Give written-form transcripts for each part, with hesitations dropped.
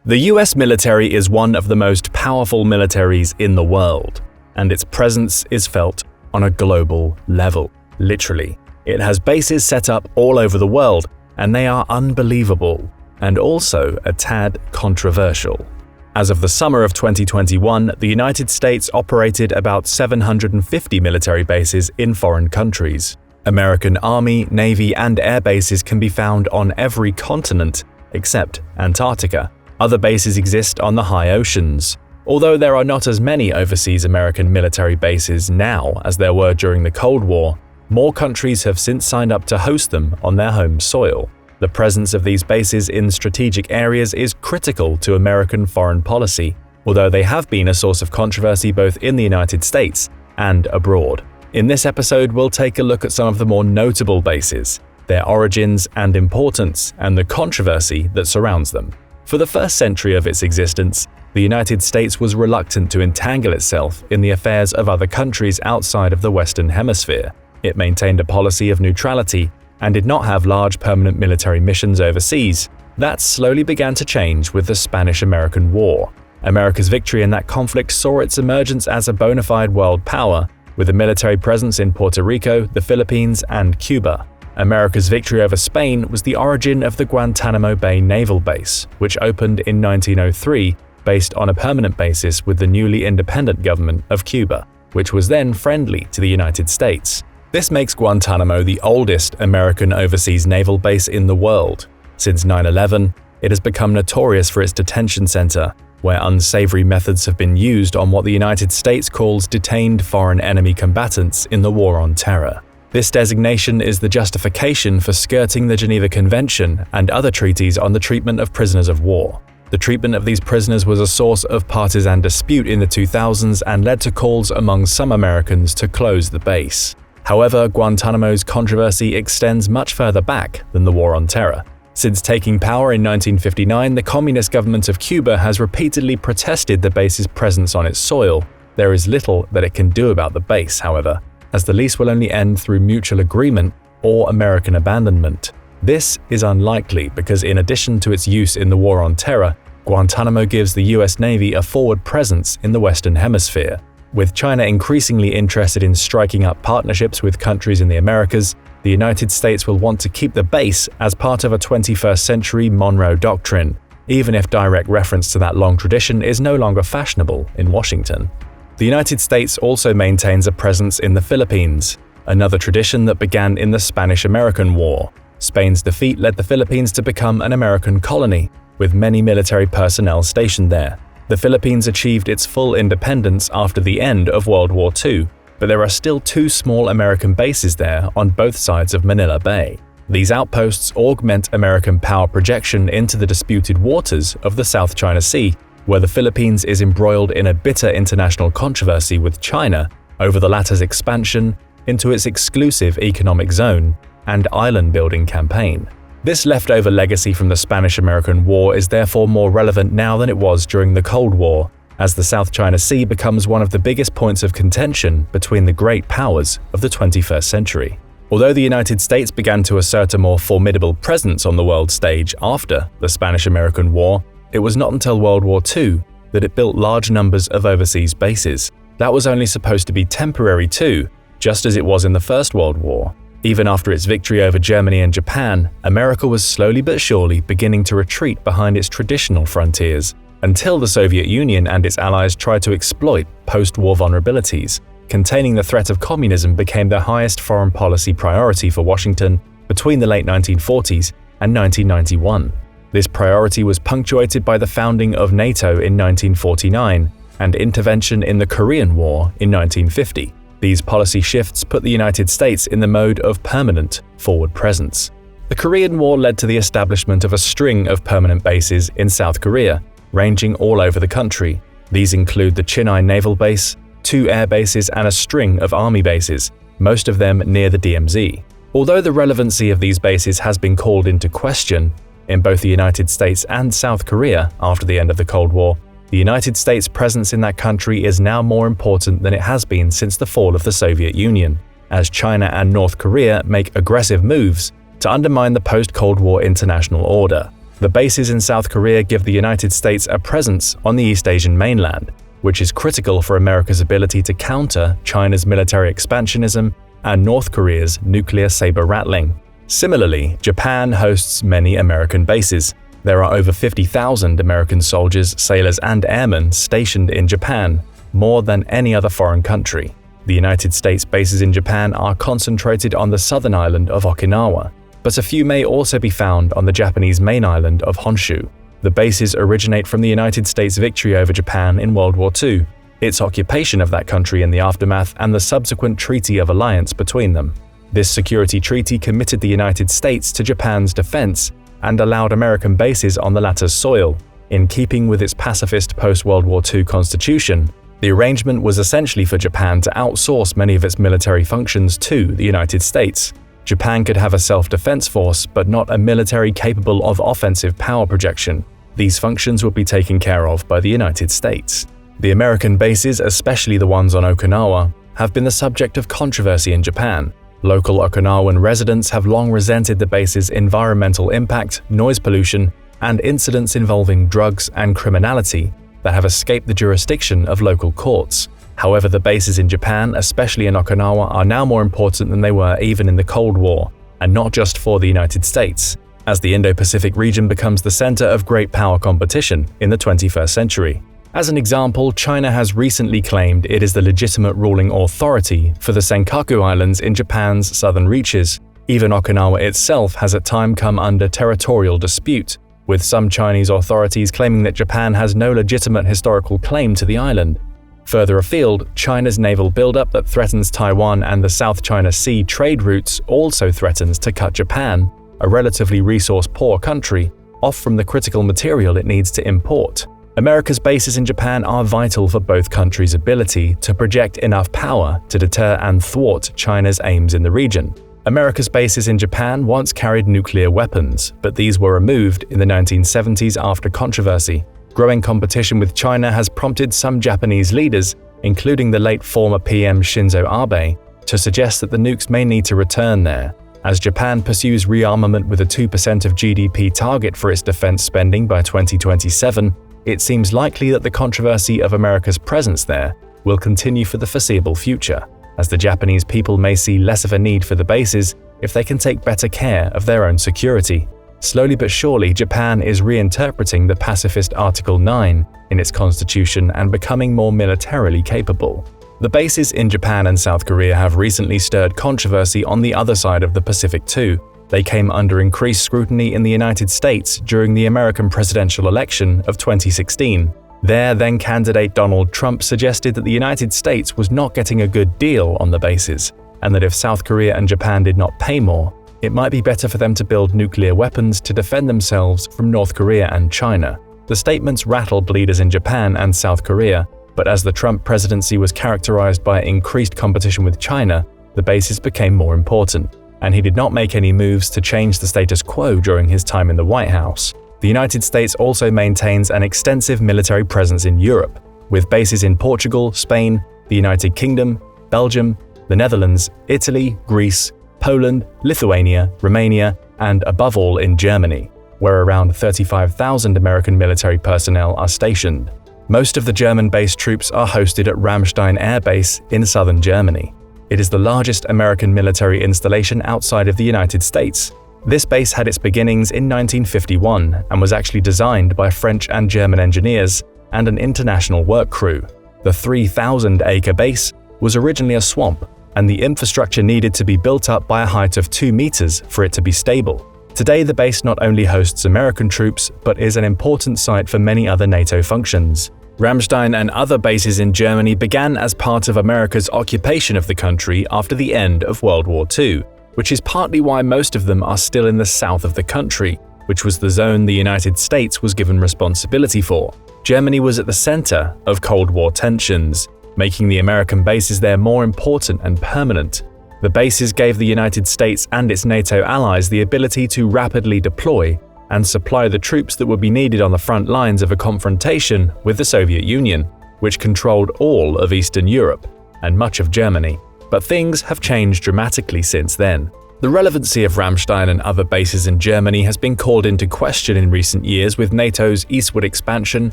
The US military is one of the most powerful militaries in the world, and its presence is felt on a global level, literally. It has bases set up all over the world, and they are unbelievable, and also a tad controversial. As of the summer of 2021, the United States operated about 750 military bases in foreign countries. American Army, Navy, and air bases can be found on every continent except Antarctica. Other bases exist on the high oceans. Although there are not as many overseas American military bases now as there were during the Cold War, more countries have since signed up to host them on their home soil. The presence of these bases in strategic areas is critical to American foreign policy, although they have been a source of controversy both in the United States and abroad. In this episode, we'll take a look at some of the more notable bases, their origins and importance, and the controversy that surrounds them. For the first century of its existence, the United States was reluctant to entangle itself in the affairs of other countries outside of the Western Hemisphere. It maintained a policy of neutrality and did not have large permanent military missions overseas. That slowly began to change with the Spanish-American War. America's victory in that conflict saw its emergence as a bona fide world power, with a military presence in Puerto Rico, the Philippines, and Cuba. America's victory over Spain was the origin of the Guantanamo Bay Naval Base, which opened in 1903 based on a permanent basis with the newly independent government of Cuba, which was then friendly to the United States. This makes Guantanamo the oldest American overseas naval base in the world. Since 9/11, it has become notorious for its detention center, where unsavory methods have been used on what the United States calls detained foreign enemy combatants in the War on Terror. This designation is the justification for skirting the Geneva Convention and other treaties on the treatment of prisoners of war. The treatment of these prisoners was a source of partisan dispute in the 2000s and led to calls among some Americans to close the base. However, Guantanamo's controversy extends much further back than the War on Terror. Since taking power in 1959, the Communist government of Cuba has repeatedly protested the base's presence on its soil. There is little that it can do about the base, however, as the lease will only end through mutual agreement or American abandonment. This is unlikely because in addition to its use in the War on Terror, Guantanamo gives the US Navy a forward presence in the Western Hemisphere. With China increasingly interested in striking up partnerships with countries in the Americas, the United States will want to keep the base as part of a 21st century Monroe Doctrine, even if direct reference to that long tradition is no longer fashionable in Washington. The United States also maintains a presence in the Philippines, another tradition that began in the Spanish-American War. Spain's defeat led the Philippines to become an American colony, with many military personnel stationed there. The Philippines achieved its full independence after the end of World War II, but there are still two small American bases there on both sides of Manila Bay. These outposts augment American power projection into the disputed waters of the South China Sea, where the Philippines is embroiled in a bitter international controversy with China over the latter's expansion into its exclusive economic zone and island-building campaign. This leftover legacy from the Spanish-American War is therefore more relevant now than it was during the Cold War, as the South China Sea becomes one of the biggest points of contention between the great powers of the 21st century. Although the United States began to assert a more formidable presence on the world stage after the Spanish-American War, it was not until World War II that it built large numbers of overseas bases. That was only supposed to be temporary too, just as it was in the First World War. Even after its victory over Germany and Japan, America was slowly but surely beginning to retreat behind its traditional frontiers, until the Soviet Union and its allies tried to exploit post-war vulnerabilities. Containing the threat of communism became the highest foreign policy priority for Washington between the late 1940s and 1991. This priority was punctuated by the founding of NATO in 1949 and intervention in the Korean War in 1950. These policy shifts put the United States in the mode of permanent forward presence. The Korean War led to the establishment of a string of permanent bases in South Korea, ranging all over the country. These include the Chinhae Naval Base, 2 air bases, and a string of army bases, most of them near the DMZ. Although the relevancy of these bases has been called into question in both the United States and South Korea after the end of the Cold War, the United States' presence in that country is now more important than it has been since the fall of the Soviet Union, as China and North Korea make aggressive moves to undermine the post-Cold War international order. The bases in South Korea give the United States a presence on the East Asian mainland, which is critical for America's ability to counter China's military expansionism and North Korea's nuclear saber-rattling. Similarly, Japan hosts many American bases. There are over 50,000 American soldiers, sailors, and airmen stationed in Japan, more than any other foreign country. The United States bases in Japan are concentrated on the southern island of Okinawa, but a few may also be found on the Japanese main island of Honshu. The bases originate from the United States' victory over Japan in World War II, its occupation of that country in the aftermath, and the subsequent Treaty of Alliance between them. This security treaty committed the United States to Japan's defense and allowed American bases on the latter's soil. In keeping with its pacifist post-World War II constitution, the arrangement was essentially for Japan to outsource many of its military functions to the United States. Japan could have a self-defense force, but not a military capable of offensive power projection. These functions would be taken care of by the United States. The American bases, especially the ones on Okinawa, have been the subject of controversy in Japan. Local Okinawan residents have long resented the base's environmental impact, noise pollution, and incidents involving drugs and criminality that have escaped the jurisdiction of local courts. However, the bases in Japan, especially in Okinawa, are now more important than they were even in the Cold War, and not just for the United States, as the Indo-Pacific region becomes the center of great power competition in the 21st century. As an example, China has recently claimed it is the legitimate ruling authority for the Senkaku Islands in Japan's southern reaches. Even Okinawa itself has at times come under territorial dispute, with some Chinese authorities claiming that Japan has no legitimate historical claim to the island. Further afield, China's naval buildup that threatens Taiwan and the South China Sea trade routes also threatens to cut Japan, a relatively resource-poor country, off from the critical material it needs to import. America's bases in Japan are vital for both countries' ability to project enough power to deter and thwart China's aims in the region. America's bases in Japan once carried nuclear weapons, but these were removed in the 1970s after controversy. Growing competition with China has prompted some Japanese leaders, including the late former PM Shinzo Abe, to suggest that the nukes may need to return there. As Japan pursues rearmament with a 2% of GDP target for its defense spending by 2027, it seems likely that the controversy of America's presence there will continue for the foreseeable future, as the Japanese people may see less of a need for the bases if they can take better care of their own security. Slowly but surely, Japan is reinterpreting the pacifist Article 9 in its constitution and becoming more militarily capable. The bases in Japan and South Korea have recently stirred controversy on the other side of the Pacific too. They came under increased scrutiny in the United States during the American presidential election of 2016. There, then-candidate Donald Trump suggested that the United States was not getting a good deal on the bases, and that if South Korea and Japan did not pay more, it might be better for them to build nuclear weapons to defend themselves from North Korea and China. The statements rattled leaders in Japan and South Korea, but as the Trump presidency was characterized by increased competition with China, the bases became more important, and he did not make any moves to change the status quo during his time in the White House. The United States also maintains an extensive military presence in Europe, with bases in Portugal, Spain, the United Kingdom, Belgium, the Netherlands, Italy, Greece, Poland, Lithuania, Romania, and above all in Germany, where around 35,000 American military personnel are stationed. Most of the German-based troops are hosted at Ramstein Air Base in southern Germany. It is the largest American military installation outside of the United States. This base had its beginnings in 1951 and was actually designed by French and German engineers and an international work crew. The 3,000-acre base was originally a swamp, and the infrastructure needed to be built up by a height of 2 meters for it to be stable. Today, the base not only hosts American troops, but is an important site for many other NATO functions. Ramstein and other bases in Germany began as part of America's occupation of the country after the end of World War II, which is partly why most of them are still in the south of the country, which was the zone the United States was given responsibility for. Germany was at the center of Cold War tensions, making the American bases there more important and permanent. The bases gave the United States and its NATO allies the ability to rapidly deploy and supply the troops that would be needed on the front lines of a confrontation with the Soviet Union, which controlled all of Eastern Europe and much of Germany. But things have changed dramatically since then. The relevancy of Ramstein and other bases in Germany has been called into question in recent years with NATO's eastward expansion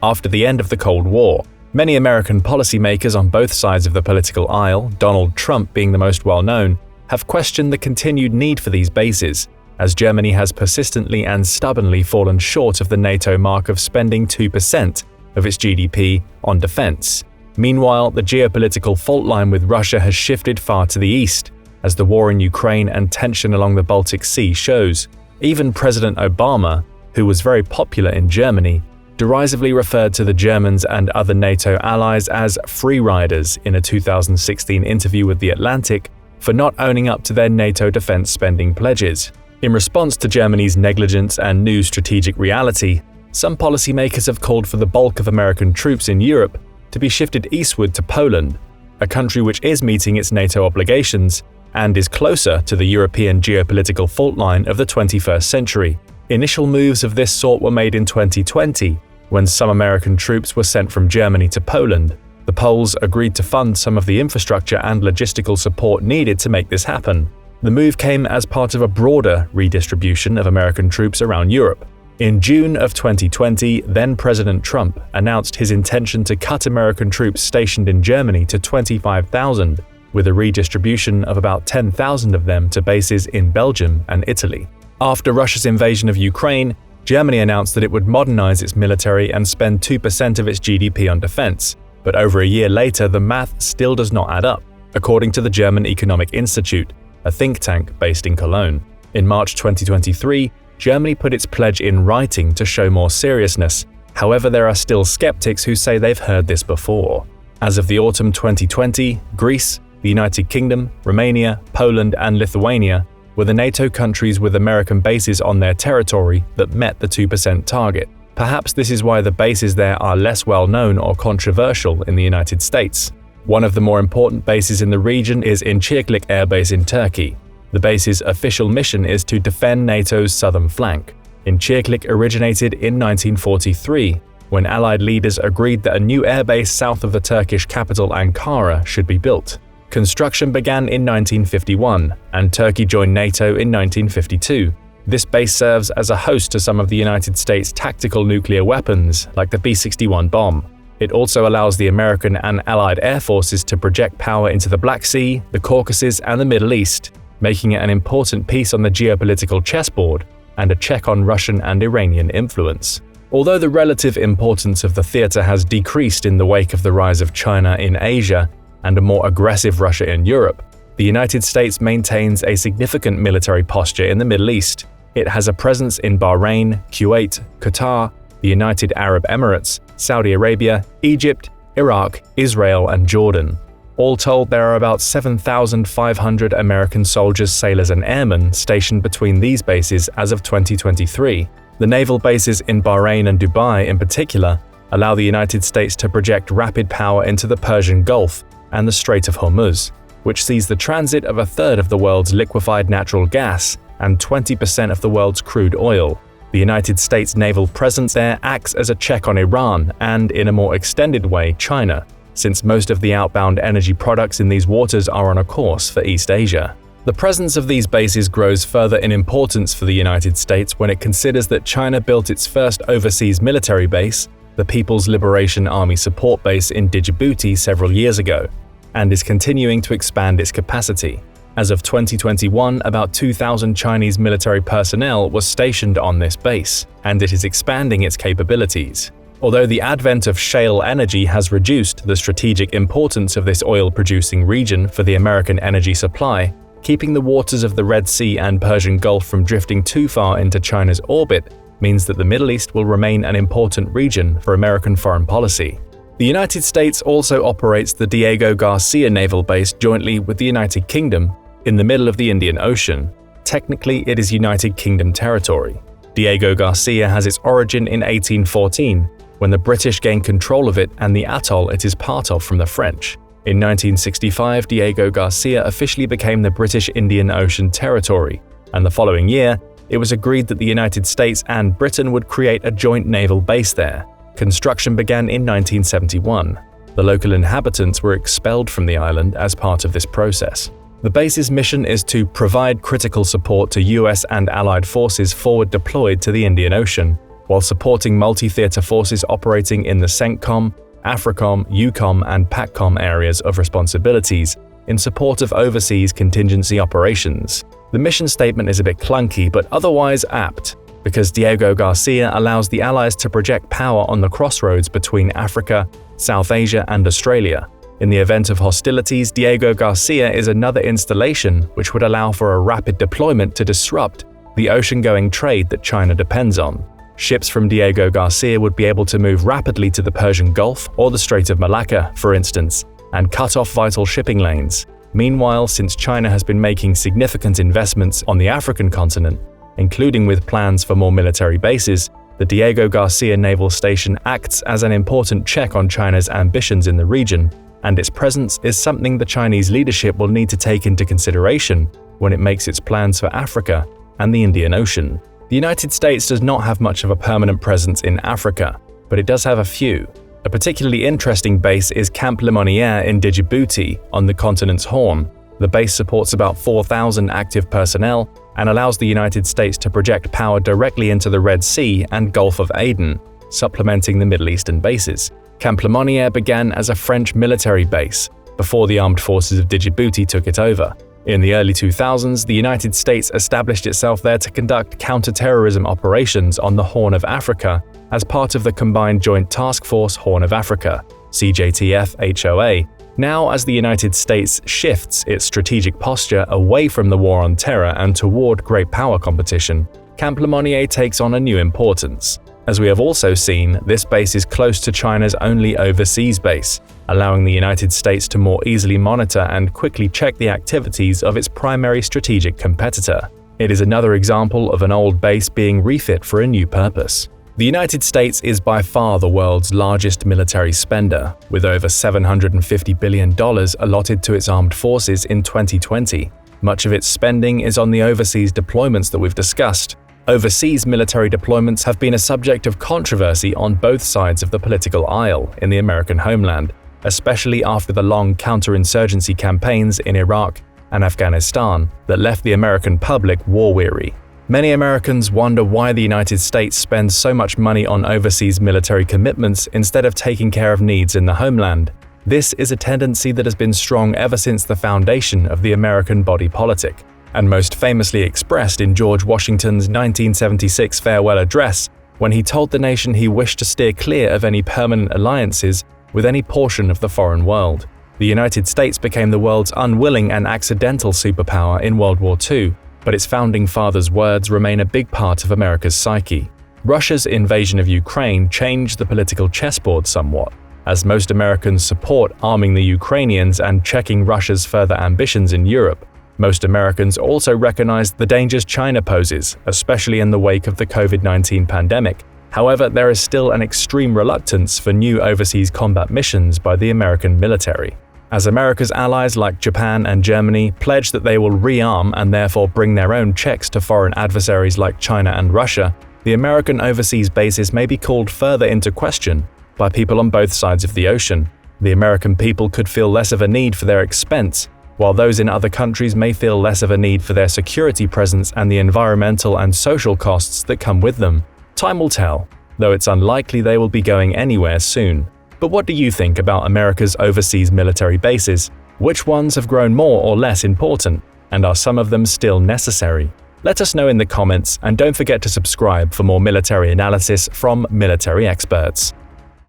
after the end of the Cold War. Many American policymakers on both sides of the political aisle, Donald Trump being the most well-known, have questioned the continued need for these bases, as Germany has persistently and stubbornly fallen short of the NATO mark of spending 2% of its GDP on defense. Meanwhile, the geopolitical fault line with Russia has shifted far to the east, as the war in Ukraine and tension along the Baltic Sea shows. Even President Obama, who was very popular in Germany, derisively referred to the Germans and other NATO allies as free riders in a 2016 interview with The Atlantic for not owning up to their NATO defense spending pledges. In response to Germany's negligence and new strategic reality, some policymakers have called for the bulk of American troops in Europe to be shifted eastward to Poland, a country which is meeting its NATO obligations and is closer to the European geopolitical fault line of the 21st century. Initial moves of this sort were made in 2020, when some American troops were sent from Germany to Poland. The Poles agreed to fund some of the infrastructure and logistical support needed to make this happen. The move came as part of a broader redistribution of American troops around Europe. In June of 2020, then-President Trump announced his intention to cut American troops stationed in Germany to 25,000, with a redistribution of about 10,000 of them to bases in Belgium and Italy. After Russia's invasion of Ukraine, Germany announced that it would modernize its military and spend 2% of its GDP on defense, but over a year later the math still does not add up, according to the German Economic Institute, a think tank based in Cologne. In March 2023, Germany put its pledge in writing to show more seriousness. However, there are still skeptics who say they've heard this before. As of the autumn 2020, Greece, the United Kingdom, Romania, Poland, and Lithuania were the NATO countries with American bases on their territory that met the 2% target. Perhaps this is why the bases there are less well known or controversial in the United States. One of the more important bases in the region is Incirlik Air Base in Turkey. The base's official mission is to defend NATO's southern flank. Incirlik originated in 1943, when Allied leaders agreed that a new airbase south of the Turkish capital Ankara should be built. Construction began in 1951, and Turkey joined NATO in 1952. This base serves as a host to some of the United States' tactical nuclear weapons, like the B-61 bomb. It also allows the American and Allied air forces to project power into the Black Sea, the Caucasus, and the Middle East, making it an important piece on the geopolitical chessboard and a check on Russian and Iranian influence. Although the relative importance of the theater has decreased in the wake of the rise of China in Asia and a more aggressive Russia in Europe, the United States maintains a significant military posture in the Middle East. It has a presence in Bahrain, Kuwait, Qatar, the United Arab Emirates, Saudi Arabia, Egypt, Iraq, Israel, and Jordan. All told, there are about 7,500 American soldiers, sailors, and airmen stationed between these bases as of 2023. The naval bases in Bahrain and Dubai, in particular, allow the United States to project rapid power into the Persian Gulf and the Strait of Hormuz, which sees the transit of a third of the world's liquefied natural gas and 20% of the world's crude oil. The United States' naval presence there acts as a check on Iran and, in a more extended way, China, since most of the outbound energy products in these waters are on a course for East Asia. The presence of these bases grows further in importance for the United States when it considers that China built its first overseas military base, the People's Liberation Army Support Base in Djibouti, several years ago, and is continuing to expand its capacity. As of 2021, about 2,000 Chinese military personnel were stationed on this base, and it is expanding its capabilities. Although the advent of shale energy has reduced the strategic importance of this oil-producing region for the American energy supply, keeping the waters of the Red Sea and Persian Gulf from drifting too far into China's orbit means that the Middle East will remain an important region for American foreign policy. The United States also operates the Diego Garcia Naval Base jointly with the United Kingdom in the middle of the Indian Ocean. Technically, it is United Kingdom territory. Diego Garcia has its origin in 1814, when the British gained control of it and the atoll it is part of from the French. In 1965, Diego Garcia officially became the British Indian Ocean Territory, and the following year, it was agreed that the United States and Britain would create a joint naval base there. Construction began in 1971. The local inhabitants were expelled from the island as part of this process. The base's mission is to provide critical support to US and allied forces forward deployed to the Indian Ocean, while supporting multi-theater forces operating in the CENTCOM, AFRICOM, EUCOM, and PACCOM areas of responsibilities in support of overseas contingency operations. The mission statement is a bit clunky, but otherwise apt, because Diego Garcia allows the Allies to project power on the crossroads between Africa, South Asia, and Australia. In the event of hostilities, Diego Garcia is another installation which would allow for a rapid deployment to disrupt the ocean-going trade that China depends on. Ships from Diego Garcia would be able to move rapidly to the Persian Gulf or the Strait of Malacca, for instance, and cut off vital shipping lanes. Meanwhile, since China has been making significant investments on the African continent, including with plans for more military bases, the Diego Garcia Naval Station acts as an important check on China's ambitions in the region, and its presence is something the Chinese leadership will need to take into consideration when it makes its plans for Africa and the Indian Ocean. The United States does not have much of a permanent presence in Africa, but it does have a few. A particularly interesting base is Camp Lemonnier in Djibouti on the continent's Horn. The base supports about 4,000 active personnel and allows the United States to project power directly into the Red Sea and Gulf of Aden, supplementing the Middle Eastern bases. Camp Lemonnier began as a French military base before the armed forces of Djibouti took it over. In the early 2000s, the United States established itself there to conduct counter-terrorism operations on the Horn of Africa as part of the Combined Joint Task Force Horn of Africa, CJTF-HOA. Now, as the United States shifts its strategic posture away from the war on terror and toward great power competition, Camp Lemonnier takes on a new importance. As we have also seen, this base is close to China's only overseas base, allowing the United States to more easily monitor and quickly check the activities of its primary strategic competitor. It is another example of an old base being refit for a new purpose. The United States is by far the world's largest military spender, with over $750 billion allotted to its armed forces in 2020. Much of its spending is on the overseas deployments that we've discussed. Overseas military deployments have been a subject of controversy on both sides of the political aisle in the American homeland, especially after the long counterinsurgency campaigns in Iraq and Afghanistan that left the American public war-weary. Many Americans wonder why the United States spends so much money on overseas military commitments instead of taking care of needs in the homeland. This is a tendency that has been strong ever since the foundation of the American body politic, and most famously expressed in George Washington's 1976 farewell address, when he told the nation he wished to steer clear of any permanent alliances with any portion of the foreign world. The United States became the world's unwilling and accidental superpower in World War II, but its founding fathers' words remain a big part of America's psyche. Russia's invasion of Ukraine changed the political chessboard somewhat, as most Americans support arming the Ukrainians and checking Russia's further ambitions in Europe. Most Americans also recognize the dangers China poses, especially in the wake of the COVID-19 pandemic. However, there is still an extreme reluctance for new overseas combat missions by the American military. As America's allies like Japan and Germany pledge that they will rearm and therefore bring their own checks to foreign adversaries like China and Russia, the American overseas bases may be called further into question by people on both sides of the ocean. The American people could feel less of a need for their expense, while those in other countries may feel less of a need for their security presence and the environmental and social costs that come with them. Time will tell, though it's unlikely they will be going anywhere soon. But what do you think about America's overseas military bases? Which ones have grown more or less important, and are some of them still necessary? Let us know in the comments, and don't forget to subscribe for more military analysis from military experts.